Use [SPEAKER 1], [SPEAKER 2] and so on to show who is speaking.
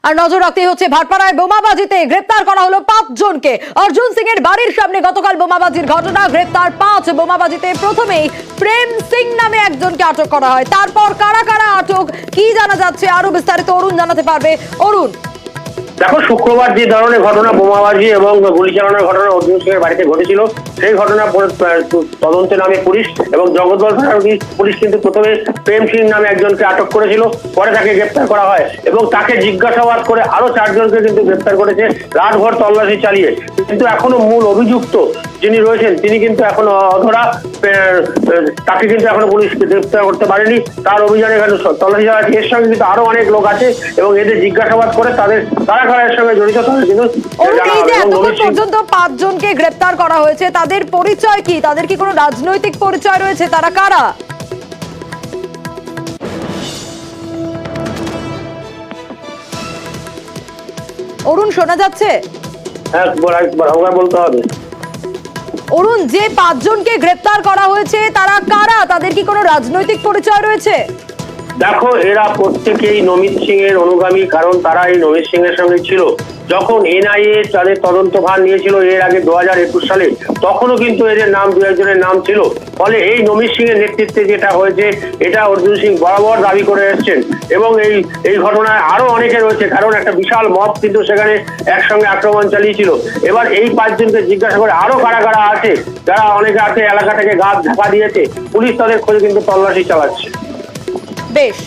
[SPEAKER 1] আর নজর রাখতে হচ্ছে ভাটপাড়ায় বোমাবাজিতে গ্রেপ্তার করা হলো 5 জনকে। অর্জুন সিং এর বাড়ির সামনে গতকাল বোমাবাজির ঘটনা, গ্রেপ্তার 5। বোমাবাজিতে প্রথমেই প্রেম সিং নামে একজনকে আটক করা হয়। তারপর কারা কারা আটক কি জানা যাচ্ছে আরো বিস্তারিত অরুণ জানাতে পারবে। অরুণ,
[SPEAKER 2] দেখো, শুক্রবার যে ধরনের ঘটনা বোমাবাজি এবং গুলি চালানোর ঘটনা অর্জুন সিং এর বাড়িতে ঘটেছিল, সেই ঘটনা তদন্তে নামে পুলিশ এবং জগদ্দল থানার পুলিশ কিন্তু প্রথমে প্রেম সিং নামে একজনকে আটক করেছিল, পরে তাকে গ্রেপ্তার করা হয় এবং তাকে জিজ্ঞাসাবাদ করে আরো 4 জনকে কিন্তু গ্রেপ্তার করেছে রাতভর তল্লাশি চালিয়ে। কিন্তু এখনো মূল অভিযুক্ত যিনি রয়েছেন তিনি কিন্তু এখনো অধরা, তাকে কিন্তু এখনো পুলিশ গ্রেপ্তার করতে পারেনি। তার অভিযানে এখানে তল্লাশি চালাচ্ছে। এর সঙ্গে কিন্তু আরো অনেক লোক আছে এবং এদের জিজ্ঞাসাবাদ করে তাদের কারা কারা এর সঙ্গে জড়িত তাদের কিন্তু
[SPEAKER 1] এতক্ষণ পর্যন্ত 5 জনকে গ্রেপ্তার করা হয়েছে, তাদের পরিচয় কি? তাদের কি কোনো রাজনৈতিক পরিচয় রয়েছে? তারা কারা? অরুণ, শোনা যাচ্ছে?
[SPEAKER 2] হ্যাঁ, বলতে হবে।
[SPEAKER 1] অরুণ, যে 5 জনকে গ্রেপ্তার করা হয়েছে তারা কারা? তাদের কি কোনো রাজনৈতিক পরিচয় রয়েছে?
[SPEAKER 2] দেখো, এরা প্রত্যেকেই নমিত সিং এর অনুগামী, কারণ তারা এই নমিত সিং এর সঙ্গে ছিল যখন এনআইএ তাদের তদন্ত ভার নিয়েছিল এর আগে 2021 সালে, তখনও কিন্তু এদের নাম 2 একজনের নাম ছিল। ফলে এই নমিত সিং এর নেতৃত্বে যেটা হয়েছে এটা অর্জুন সিং বরাবর দাবি করে এসছেন এবং এই ঘটনায় আরো অনেকে রয়েছে, কারণ একটা বিশাল মব কিন্তু সেখানে একসঙ্গে আক্রমণ চালিয়েছিল। এবার এই 5 জনকে জিজ্ঞাসা করে আরো কারা কারা আছে, যারা অনেকে আছে এলাকা থেকে গাছ ঢাকা দিয়েছে, পুলিশ তাদের খোঁজে কিন্তু তল্লাশি চালাচ্ছে।
[SPEAKER 1] বেশ।